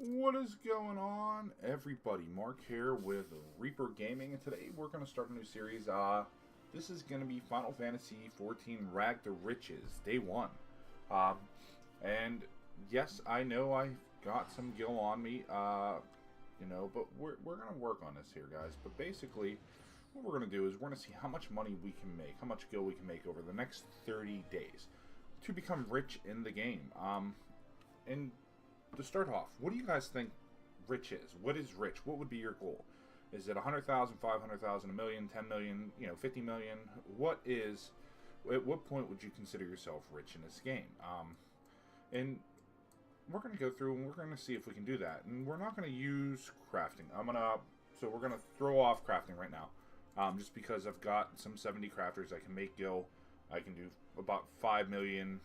What is going on, everybody? Mark here with Reaper Gaming, and today we're going to start a new series. This is going to be Final Fantasy XIV Rag to Riches, Day 1. Um, and yes, I know I've got some gil on me, but we're going to work on this here, guys. But basically, what we're going to do is we're going to see how much money we can make, how much gil we can make over the next 30 days to become rich in the game. And to start off, what do you guys think rich is? What is rich? What would be your goal? Is it 100,000, 500,000, a million, 10 million, 50 million? At what point would you consider yourself rich in this game? And we're going to go through and we're going to see if we can do that. And we're not going to use crafting. So we're going to throw off crafting right now. Just because I've got some 70 crafters, I can make gil. I can do about 5 million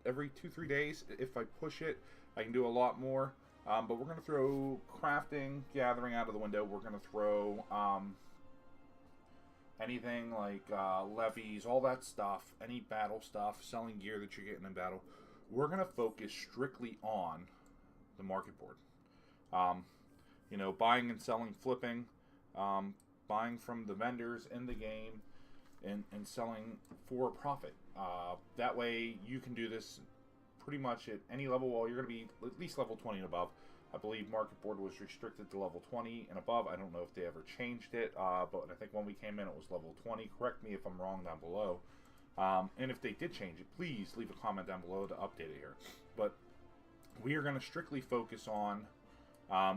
every 2-3 days. If I push it, I can do a lot more. But we're going to throw crafting, gathering out of the window. We're going to throw anything like levies, all that stuff, any battle stuff, selling gear that you're getting in battle. We're going to focus strictly on the market board. Buying and selling, flipping, buying from the vendors in the game, and selling for a profit. That way you can do this pretty much at any level. Well, you're going to be at least level 20 and above. I believe market board was restricted to level 20 and above. I don't know if they ever changed it, but I think when we came in it was level 20. Correct me if I'm wrong down below. And if they did change it, please leave a comment down below to update it here. But we are going to strictly focus on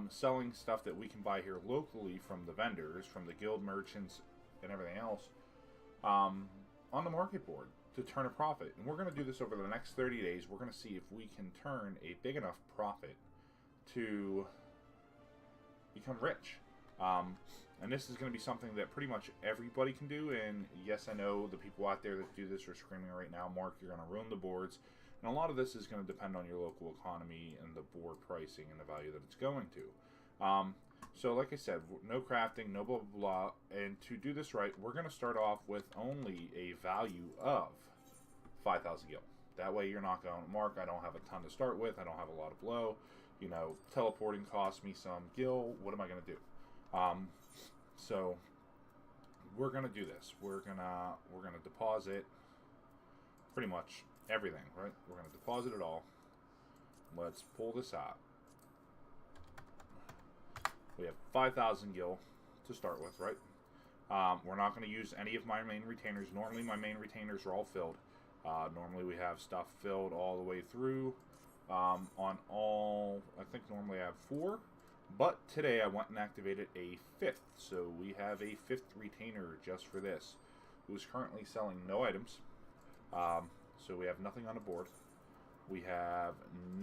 selling stuff that we can buy here locally from the vendors, from the guild merchants, and everything else on the market board to turn a profit. And we're going to do this over the next 30 days. We're going to see if we can turn a big enough profit to become rich. And this is going to be something that pretty much everybody can do. And yes, I know the people out there that do this are screaming right now, Mark, you're going to ruin the boards. And a lot of this is going to depend on your local economy and the board pricing and the value that it's going to. So like I said, no crafting, no blah, blah, blah. And to do this right, we're going to start off with only a value of 5,000 gil. That way you're not going, Mark, I don't have a ton to start with. I don't have a lot of blow. Teleporting costs me some gil. What am I going to do? So we're going to do this. We're going to deposit pretty much everything, right? We're going to deposit it all. Let's pull this out. We have 5,000 gil to start with, right? We're not going to use any of my main retainers. Normally, my main retainers are all filled. Normally, we have stuff filled all the way through. I think normally I have 4. But today, I went and activated a 5th. So we have a 5th retainer just for this, who's currently selling no items. So we have nothing on the board. We have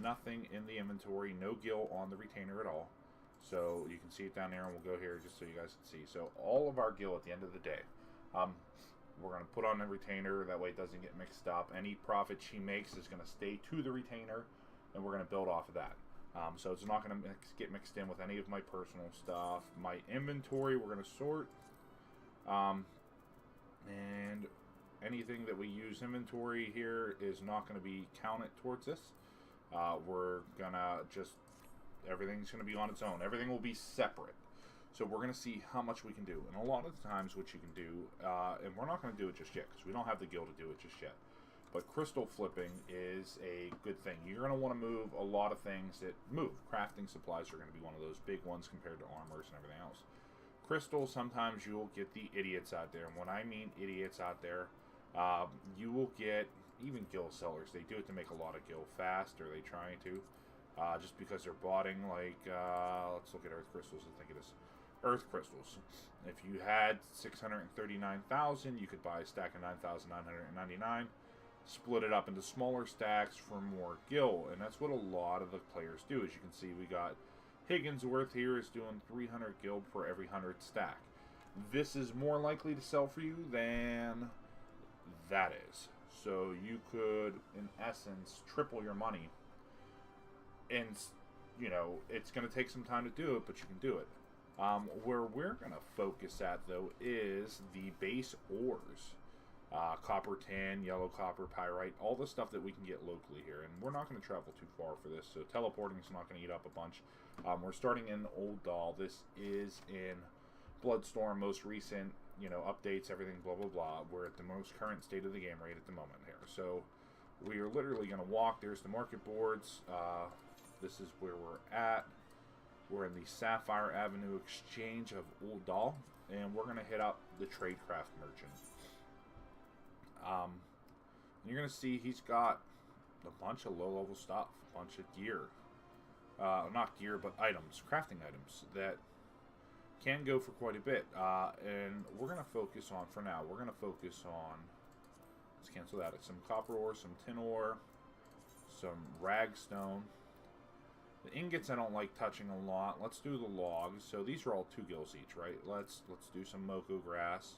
nothing in the inventory, no gil on the retainer at all. So you can see it down there, and we'll go here just so you guys can see. So all of our gil at the end of the day, we're going to put on the retainer. That way it doesn't get mixed up. Any profit she makes is going to stay to the retainer, and we're going to build off of that. So it's not going to get mixed in with any of my personal stuff. My inventory, we're going to sort. And anything that we use inventory here is not going to be counted towards this. We're going to just... everything's going to be on its own. Everything will be separate. So we're going to see how much we can do. And a lot of the times what you can do, and we're not going to do it just yet because we don't have the gil to do it just yet. But crystal flipping is a good thing. You're going to want to move a lot of things that move. Crafting supplies are going to be one of those big ones compared to armors and everything else. Crystal, sometimes you'll get the idiots out there. And when I mean idiots out there, you will get even gil sellers. They do it to make a lot of gil fast, or they trying to. Just because they're botting, like, let's look at earth crystals and think of this. Earth crystals. If you had 639,000, you could buy a stack of 9,999, split it up into smaller stacks for more gil, and that's what a lot of the players do. As you can see, we got Higginsworth here is doing 300 gil per every 100 stack. This is more likely to sell for you than that is. So you could, in essence, triple your money. And, it's going to take some time to do it, but you can do it. Where we're going to focus at, though, is the base ores. copper tin, yellow copper, pyrite, all the stuff that we can get locally here. And we're not going to travel too far for this, so teleporting is not going to eat up a bunch. We're starting in Old Doll. This is in Bloodstorm, most recent, updates, everything, blah, blah, blah. We're at the most current state of the game right at the moment here. So we are literally going to walk. There's the market boards. This is where we're at. We're in the Sapphire Avenue Exchange of Old Doll, and we're going to hit up the Tradecraft Merchant. You're going to see he's got a bunch of low-level stuff, a bunch of gear. Not gear, but items, crafting items that can go for quite a bit. And we're going to focus on, for now, we're going to focus on, let's cancel that, some copper ore, some tin ore, some ragstone. The ingots I don't like touching a lot. Let's do the logs. So these are all 2 gills each, right? Let's do some moko grass.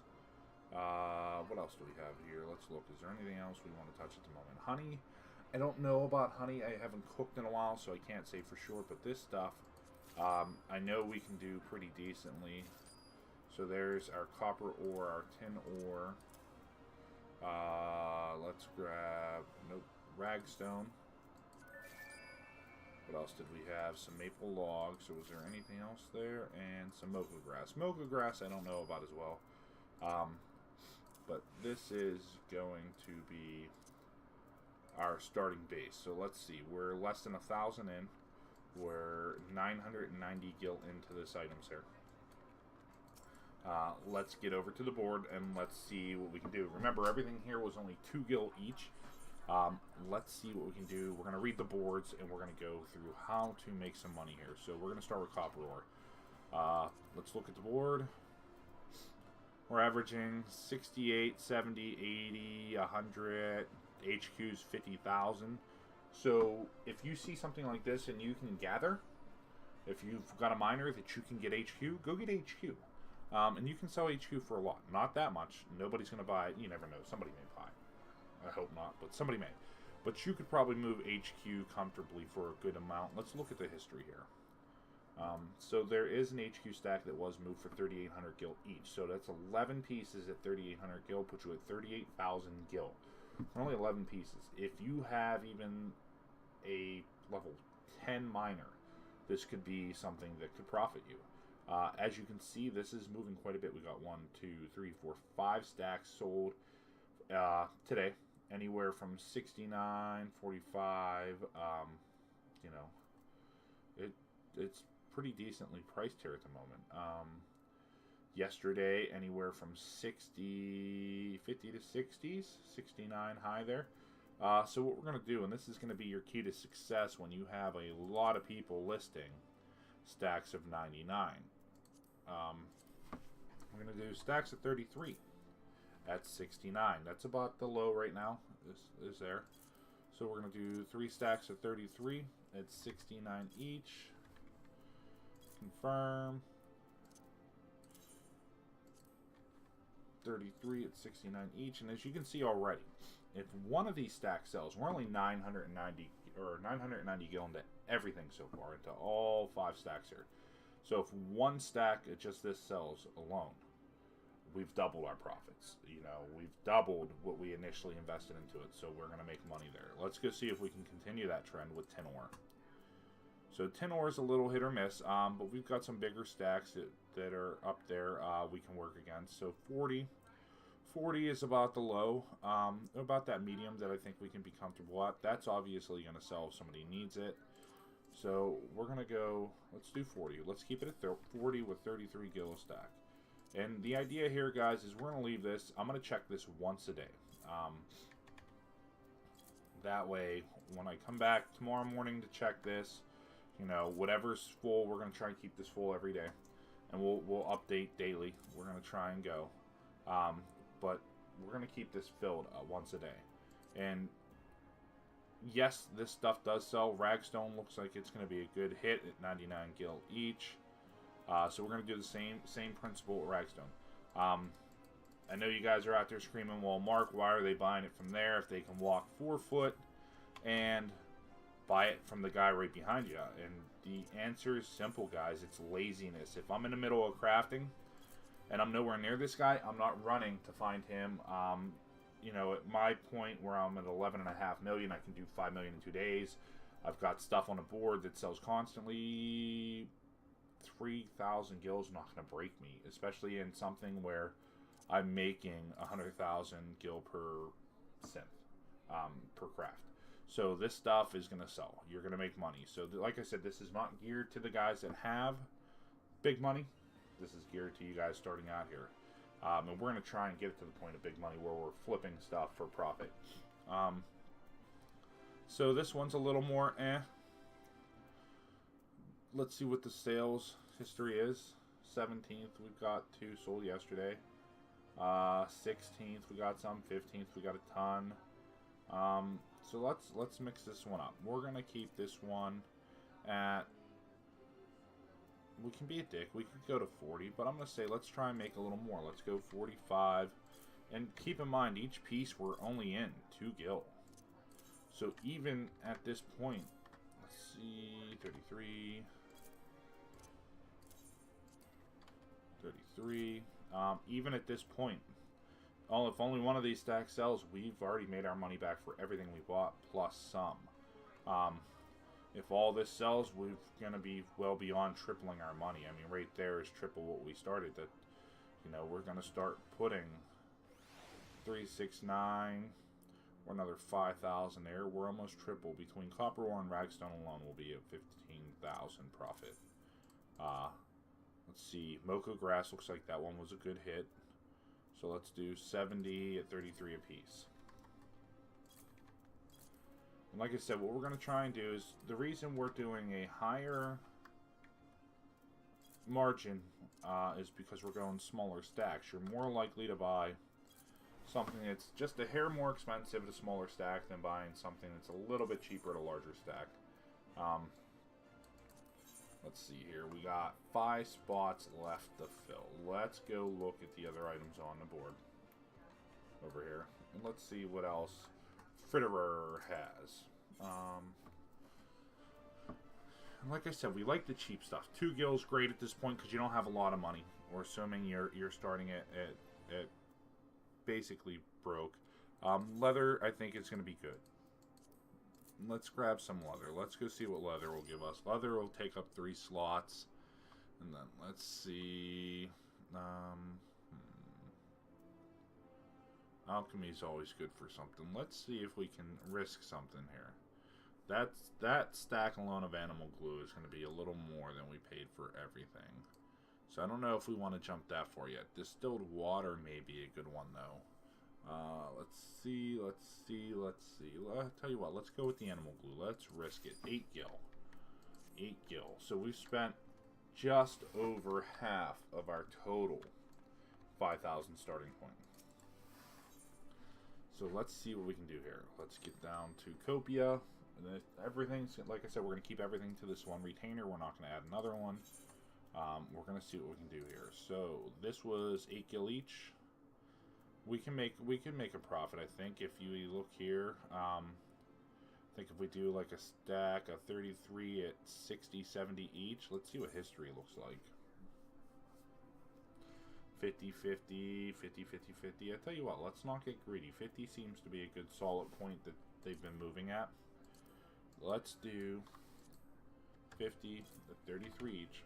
What else do we have here? Let's look. Is there anything else we want to touch at the moment? Honey. I don't know about honey. I haven't cooked in a while, so I can't say for sure. But this stuff, I know we can do pretty decently. So there's our copper ore, our tin ore. Let's grab, ragstone. What else did we have? Some maple logs. So was there anything else there? And some moko grass. Moko grass I don't know about as well. But this is going to be our starting base. So let's see. We're less than 1,000 in. We're 990 gil into this items here. Let's get over to the board and let's see what we can do. Remember, everything here was only 2 gil each. Let's see what we can do. We're going to read the boards and we're going to go through how to make some money here. So we're going to start with copper ore. Let's look at the board. We're averaging 68, 70, 80, 100, HQ's 50,000. So if you see something like this and you can gather, if you've got a miner that you can get HQ, go get HQ. And you can sell HQ for a lot. Not that much. Nobody's going to buy it. You never know. Somebody may buy it. I hope not, but somebody may. But you could probably move HQ comfortably for a good amount. Let's look at the history here. So there is an HQ stack that was moved for 3,800 gil each. So that's 11 pieces at 3,800 gil, puts you at 38,000 gil. For only 11 pieces. If you have even a level 10 miner, this could be something that could profit you. As you can see, this is moving quite a bit. We got 1, 2, 3, 4, 5 stacks sold today. Anywhere from 69, 45, it's pretty decently priced here at the moment. Yesterday, anywhere from 50 to 60s, 69 high there. So what we're going to do, and this is going to be your key to success when you have a lot of people listing stacks of 99. We're going to do stacks of 33 at 69. That's about the low right now, is there. So we're going to do 3 stacks of 33 at 69 each. Confirm. 33 at 69 each, and as you can see already, if one of these stacks sells, we're only 990 gil into everything so far, into all 5 stacks here. So if one stack of just this sells alone, we've doubled our profits. We've doubled what we initially invested into it, so we're going to make money there. Let's go see if we can continue that trend with tin ore. So tin ore is a little hit or miss, but we've got some bigger stacks that are up there we can work against. So 40 is about the low, about that medium that I think we can be comfortable at. That's obviously going to sell if somebody needs it. So we're going to go, let's do 40. Let's keep it at 40 with 33 gil a stack. And the idea here, guys, is we're going to leave this. I'm going to check this once a day. That way, when I come back tomorrow morning to check this, whatever's full, we're going to try and keep this full every day. And we'll update daily. We're going to try and go. But we're going to keep this filled once a day. And yes, this stuff does sell. Ragstone looks like it's going to be a good hit at 99 gil each. So we're going to do the same principle with Ragstone. I know you guys are out there screaming, well, Mark, why are they buying it from there if they can walk 4 foot and buy it from the guy right behind you? And the answer is simple, guys. It's laziness. If I'm in the middle of crafting and I'm nowhere near this guy, I'm not running to find him. you know, at my point where I'm at 11.5 million, I can do 5 million in 2 days. I've got stuff on a board that sells constantly. 3,000 gil is not going to break me, especially in something where I'm making 100,000 gil per synth, per craft. So this stuff is going to sell. You're going to make money. So like I said, this is not geared to the guys that have big money. This is geared to you guys starting out here. And we're going to try and get it to the point of big money where we're flipping stuff for profit. So this one's a little more eh. Let's see what the sales history is. 17th, we've got 2 sold yesterday. 16th, we got some. 15th, we got a ton. So let's mix this one up. We're gonna keep this one at. We can be a dick. We could go to 40, but I'm gonna say let's try and make a little more. Let's go 45, and keep in mind each piece we're only in 2 gil. So even at this point, let's see, 33. Even at this point, if only one of these stacks sells, we've already made our money back for everything we bought plus some. If all this sells, we're gonna be well beyond tripling our money. I mean, right there is triple what we started. That, you know, we're gonna start putting 369 or another 5,000 there. We're almost triple. Between copper ore and ragstone alone, will be at 15,000 profit. Let's see, Moko Grass looks like that one was a good hit. So let's do 70 at 33 apiece. And like I said, what we're going to try and do is, the reason we're doing a higher margin is because we're going smaller stacks. You're more likely to buy something that's just a hair more expensive at a smaller stack than buying something that's a little bit cheaper at a larger stack. Let's see here. We got 5 spots left to fill. Let's go look at the other items on the board over here. And let's see what else Fritterer has. And like I said, we like the cheap stuff. 2 gil's great at this point because you don't have a lot of money. We're assuming you're starting at basically broke. Leather, I think it's going to be good. Let's grab some leather. Let's go see what leather will give us. Leather will take up 3 slots. And then let's see. Alchemy is always good for something. Let's see if we can risk something here. That stack alone of animal glue is going to be a little more than we paid for everything. So I don't know if we want to jump that far yet. Distilled water may be a good one though. Let's see. I'll tell you what, let's go with the animal glue. Let's risk it. 8 gil. 8 gil. So we've spent just over half of our total 5,000 starting point. So let's see what we can do here. Let's get down to Copia. And everything's, like I said, we're going to keep everything to this one retainer. We're not going to add another one. We're going to see what we can do here. So this was 8 gil each. We can make a profit, I think, if you look here. I think if we do like a stack of 33 at 60, 70 each, let's see what history looks like. 50, 50, 50, 50, 50. I tell you what, let's not get greedy. 50 seems to be a good solid point that they've been moving at. Let's do 50 at 33 each.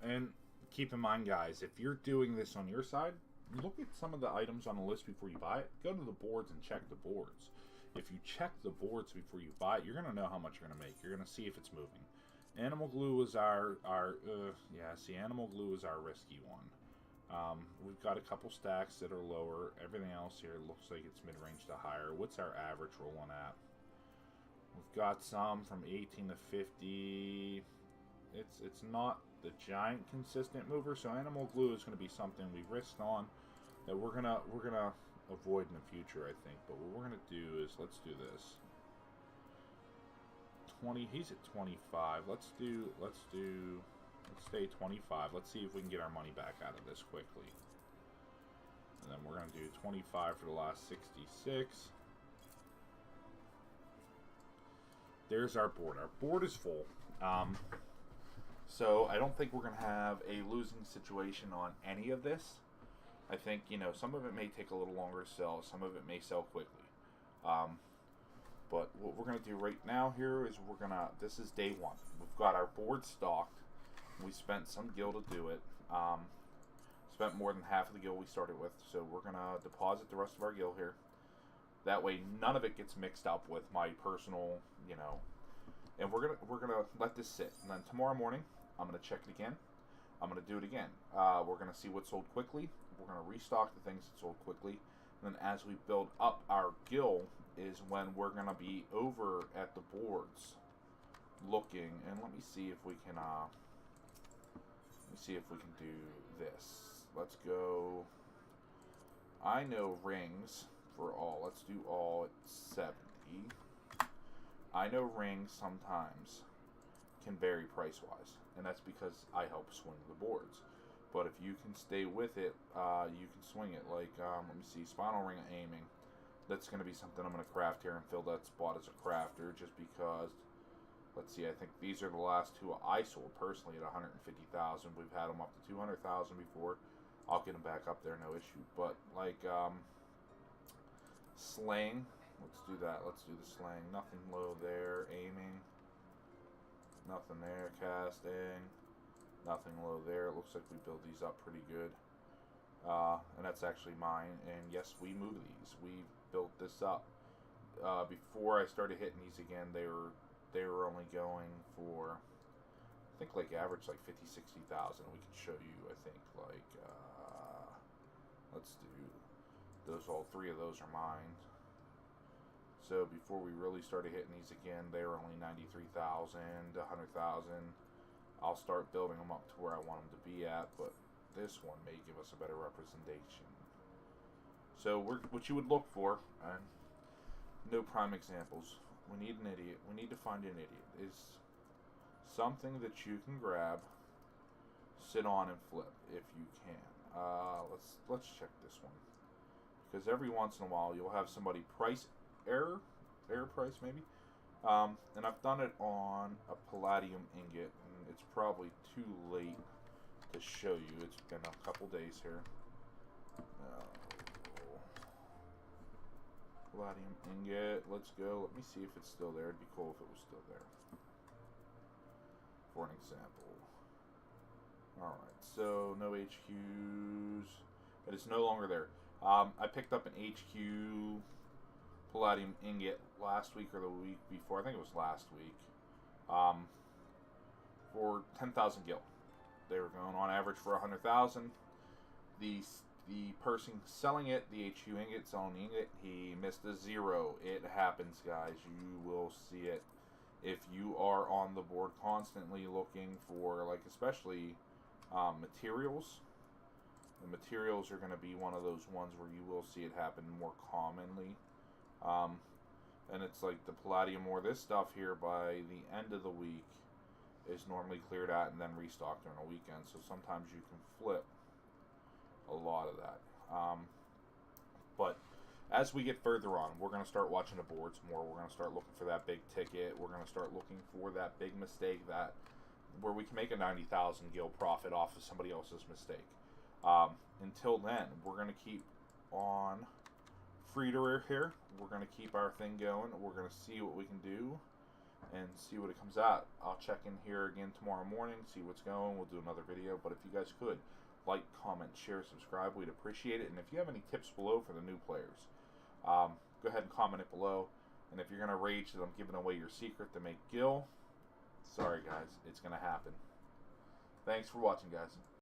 And keep in mind, guys, if you're doing this on your side, look at some of the items on the list before you buy it. Go to the boards and check the boards. If you check the boards before you buy it, you're going to know how much you're going to make. You're going to see if it's moving. Animal glue is animal glue is our risky one. We've got a couple stacks that are lower. Everything else here looks like it's mid-range to higher. What's our average rolling at? We've got some from 18 to 50. It's not the giant consistent mover, so animal glue is going to be something we risked on that we're gonna avoid in the future, I think. But what we're gonna do is let's do this. 20. He's at 25. Let's stay 25. Let's see if we can get our money back out of this quickly. And then we're gonna do 25 for the last 66. there's our board. Our board is full. So I don't think we're going to have a losing situation on any of this. I think, some of it may take a little longer to sell. Some of it may sell quickly. But what we're going to do right now here is this is day one. We've got our board stocked. We spent some gil to do it. Spent more than half of the gil we started with. So we're going to deposit the rest of our gil here. That way none of it gets mixed up with my personal, and we're gonna let this sit. And then tomorrow morning, I'm gonna check it again. I'm gonna do it again. We're gonna see what sold quickly. We're gonna restock the things that sold quickly. And then as we build up our gil is when we're gonna be over at the boards, looking. And let me see if we can. Do this. Let's go. I know rings for all. Let's do all at 70. I know rings sometimes can vary price-wise, and that's because I help swing the boards. But if you can stay with it, you can swing it. Like, let me see, spinal ring aiming. That's going to be something I'm going to craft here and fill that spot as a crafter, just because. Let's see, I think these are the last two I sold personally at 150,000. We've had them up to 200,000 before. I'll get them back up there, no issue. But like slaying. Let's do that. Let's do the slaying. Nothing low there. Aiming. Nothing there. Casting. Nothing low there. It looks like we build these up pretty good. And that's actually mine. And yes, we move these. We built this up. Before I started hitting these again, they were only going for, I think, like average like 50, 60,000. We can show you, I think, like, let's do those. All three of those are mine. So before we really started hitting these again, they were only 93,000, 100,000. I'll start building them up to where I want them to be at, but this one may give us a better representation. So what you would look for, and no prime examples. We need an idiot. We need to find an idiot. Is something that you can grab, sit on, and flip if you can. Let's check this one, because every once in a while you'll have somebody price error price maybe, and I've done it on a palladium ingot, and it's probably too late to show you. It's been a couple days here. Palladium ingot, let's go. Let me see if it's still there. It'd be cool if it was still there, for an example. Alright, so no HQs. It is no longer there. I picked up an HQ palladium ingot last week or the week before. I think it was last week. For 10,000 gil. They were going on average for 100,000. The person selling it, the HQ ingot, selling the ingot, he missed a zero. It happens, guys. You will see it. If you are on the board constantly looking for, like, especially materials, the materials are going to be one of those ones where you will see it happen more commonly. And it's like the palladium or this stuff here by the end of the week is normally cleared out and then restocked during a weekend. So sometimes you can flip a lot of that. But as we get further on, we're going to start watching the boards more. We're going to start looking for that big ticket. We're going to start looking for that big mistake where we can make a 90,000 gil profit off of somebody else's mistake. Until then, we're going to keep on Frieder here. We're going to keep our thing going. We're going to see what we can do and see what it comes out. I'll check in here again tomorrow morning, see what's going. We'll do another video. But if you guys could, like, comment, share, subscribe, we'd appreciate it. And if you have any tips below for the new players, go ahead and comment it below. And if you're going to rage that I'm giving away your secret to make gil, sorry guys, it's going to happen. Thanks for watching, guys.